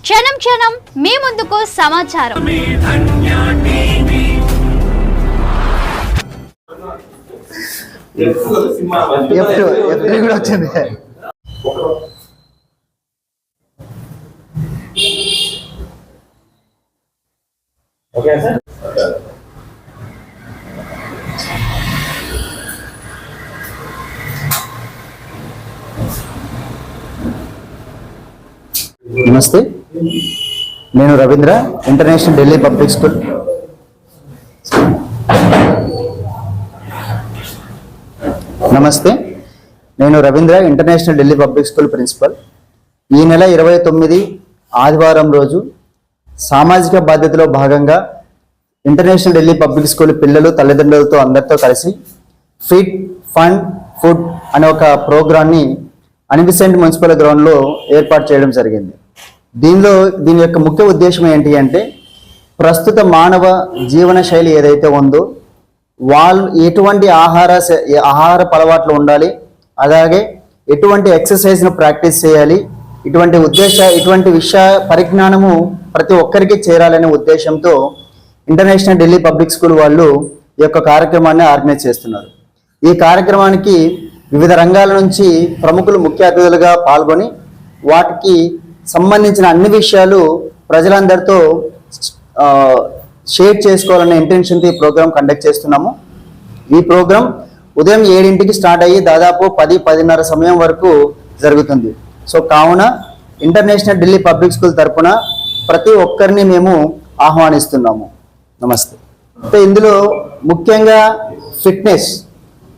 క్షణం క్షణం మీ ముందుకు సమాచారం. నమస్తే, నేను Ravindra, international Delhi public school. నమస్తే, నేను Ravindra, international Delhi public school principal. ఈ నెల 29 ఆదివారం రోజు సామాజిక బాధ్యతలో భాగంగా ఇంటర్నేషనల్ ఢిల్లీ పబ్లిక్ స్కూల్ పిల్లలు తల్లిదండ్రులతో అందరితో కలిసి ఫిట్ ఫండ్ ఫుడ్ అనే ఒక ప్రోగ్రాన్ని అనిబిసెంట్ మున్సిపల్ గ్రౌండ్లో ఏర్పాటు చేయడం జరిగింది. దీని యొక్క ముఖ్య ఉద్దేశం ఏంటి అంటే, ప్రస్తుత మానవ జీవన శైలి ఏదైతే ఉందో వాళ్ళు ఎటువంటి ఆహార అలవాట్లు ఉండాలి, అలాగే ఎటువంటి ఎక్సర్సైజ్ను ప్రాక్టీస్ చేయాలి, ఇటువంటి విషయ పరిజ్ఞానము ప్రతి ఒక్కరికి చేరాలనే ఉద్దేశంతో ఇంటర్నేషనల్ ఢిల్లీ పబ్లిక్ స్కూల్ వాళ్ళు ఈ యొక్క కార్యక్రమాన్ని ఆర్గనైజ్ చేస్తున్నారు. ఈ కార్యక్రమానికి వివిధ రంగాల నుంచి ప్రముఖులు ముఖ్య అతిథులుగా పాల్గొని వాటికి సంబంధించిన అన్ని విషయాలు ప్రజలందరితో షేర్ చేసుకోవాలనే ఇంటెన్షన్తో ఈ ప్రోగ్రాం కండక్ట్ చేస్తున్నాము. ఈ ప్రోగ్రాం ఉదయం 7 స్టార్ట్ అయ్యి దాదాపు 10-10:30 సమయం వరకు జరుగుతుంది. సో కావున ఇంటర్నేషనల్ ఢిల్లీ పబ్లిక్ స్కూల్ తరఫున ప్రతి ఒక్కరిని మేము ఆహ్వానిస్తున్నాము. నమస్తే. ఇందులో ముఖ్యంగా ఫిట్నెస్,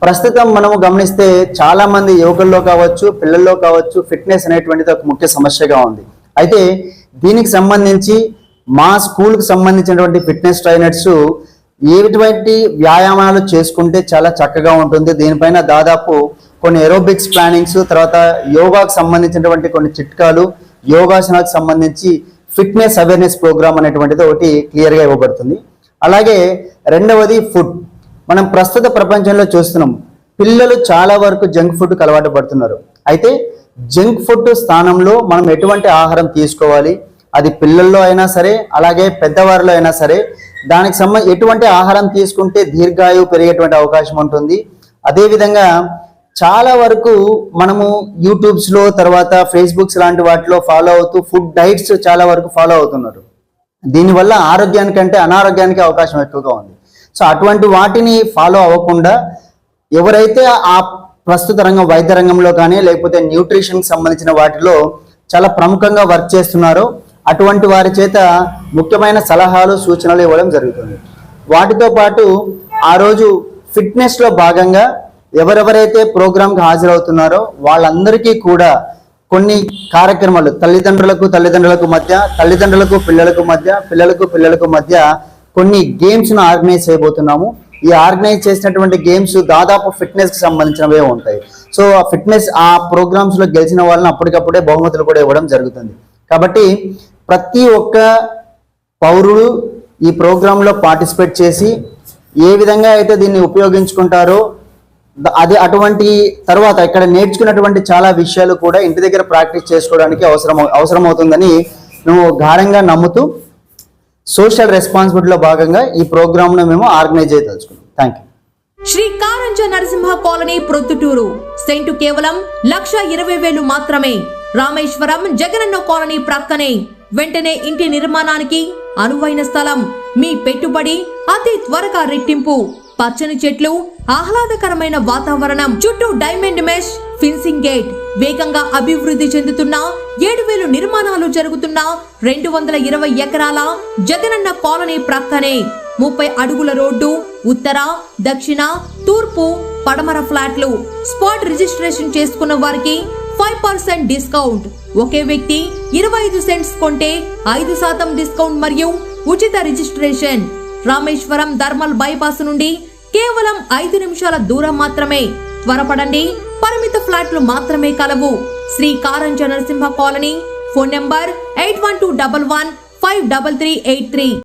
ప్రస్తుతం మనము గమనిస్తే చాలా మంది యువకుల్లో కావచ్చు, పిల్లల్లో కావచ్చు, ఫిట్నెస్ అనేటువంటిది ఒక ముఖ్య సమస్యగా ఉంది. అయితే దీనికి సంబంధించి మా స్కూల్కి సంబంధించినటువంటి ఫిట్నెస్ ట్రైనర్స్ ఎటువంటి వ్యాయామాలు చేసుకుంటే చాలా చక్కగా ఉంటుంది, దీనిపైన దాదాపు కొన్ని ఏరోబిక్స్ ప్లానింగ్స్, తర్వాత యోగాకు సంబంధించినటువంటి కొన్ని చిట్కాలు, యోగాసనాలకు సంబంధించి ఫిట్నెస్ అవేర్నెస్ ప్రోగ్రామ్ అనేటువంటిది ఒకటి క్లియర్గా ఇవ్వబడుతుంది. అలాగే రెండవది ఫుడ్. మనం ప్రస్తుత ప్రపంచంలో చూస్తున్నాం, పిల్లలు చాలా వరకు జంక్ ఫుడ్కి అలవాటు పడుతున్నారు. అయితే జంక్ ఫుడ్ స్థానంలో మనం ఎటువంటి ఆహారం తీసుకోవాలి, అది పిల్లల్లో అయినా సరే అలాగే పెద్దవారిలో అయినా సరే, దానికి ఎటువంటి ఆహారం తీసుకుంటే దీర్ఘాయువు పెరిగేటువంటి అవకాశం ఉంటుంది. అదేవిధంగా చాలా వరకు మనము యూట్యూబ్స్లో, తర్వాత ఫేస్బుక్స్ లాంటి వాటిలో ఫాలో అవుతూ ఫుడ్ డైట్స్ చాలా వరకు ఫాలో అవుతున్నారు. దీనివల్ల ఆరోగ్యానికంటే అనారోగ్యానికి అవకాశం ఎక్కువగా ఉంది. సో అటువంటి వాటిని ఫాలో అవ్వకుండా ఎవరైతే ఆ ప్రస్తుత రంగం, వైద్య రంగంలో కానీ లేకపోతే న్యూట్రిషన్కి సంబంధించిన వాటిలో చాలా ప్రముఖంగా వర్క్ చేస్తున్నారో అటువంటి వారి చేత ముఖ్యమైన సలహాలు, సూచనలు ఇవ్వడం జరుగుతుంది. వాటితో పాటు ఆ రోజు ఫిట్నెస్లో భాగంగా ఎవరెవరైతే ప్రోగ్రాంకి హాజరవుతున్నారో వాళ్ళందరికీ కూడా కొన్ని కార్యక్రమాలు తల్లిదండ్రులకు మధ్య, తల్లిదండ్రులకు పిల్లలకు మధ్య కొన్ని గేమ్స్ను ఆర్గనైజ్ చేయబోతున్నాము. ఈ ఆర్గనైజ్ చేసినటువంటి గేమ్స్ దాదాపు ఫిట్నెస్కి సంబంధించినవే ఉంటాయి. సో ఆ ఫిట్నెస్ ఆ ప్రోగ్రామ్స్లో గెలిచిన వాళ్ళని అప్పటికప్పుడే బహుమతులు కూడా ఇవ్వడం జరుగుతుంది. కాబట్టి ప్రతి ఒక్క పౌరుడు ఈ ప్రోగ్రాంలో పార్టిసిపేట్ చేసి ఏ విధంగా అయితే దీన్ని ఉపయోగించుకుంటారో అటువంటి తర్వాత ఇక్కడ నేర్చుకున్నటువంటి చాలా విషయాలు కూడా ఇంటి దగ్గర ప్రాక్టీస్ చేసుకోవడానికి అవసరమవుతుందని మేము గాఢంగా నమ్ముతూ సోషల్ రెస్పాన్సిబిలిటీలో భాగంగా ఈ ప్రోగ్రామ్ ను మేము ఆర్గనైజ్ చేయదలుచుకున్నాం. Thank you. Shri Karanja Narasimha colony, Proddatur. Cent కేవలం 1,20,000 మాత్రమే. రామేశ్వరం జగనన్న కాలనీ ప్రక్కనే. వెంటనే ఇంటి నిర్మాణానికి అనువైన స్థలం. మీ పెట్టుబడి అతి త్వరగా రెట్టింపు. పచ్చని చెట్లు, ఆహ్లాదకరమైన వాతావరణం, చుట్టూ డైమండ్ మెష్ ఫిన్సింగ్ గేట్. వేగంగా అభివృద్ధి చెందుతున్న 7,000 నిర్మాణాలు జరుగుతున్న 220 ఎకరాల జగనన్న కాలనీ ప్రక్కనే 30 అడుగుల రోడ్డు. ఉత్తర, దక్షిణ, తూర్పు, పడమర ఫ్లాట్లు. స్పాట్ రిజిస్ట్రేషన్ చేసుకున్న వారికి 5% డిస్కౌంట్. ఒకే వ్యక్తి 25 సెంట్స్ కొంటే 5% డిస్కౌంట్ మరియు ఉచిత రిజిస్ట్రేషన్. రామేశ్వరం థర్మల్ బైపాస్ నుండి కేవలం 5 నిమిషాల దూరం మాత్రమే. త్వరపడండి, పరిమిత ఫ్లాట్లు మాత్రమే కలవు. Sri Karanja Narasimha colony. Phone number 8121153383.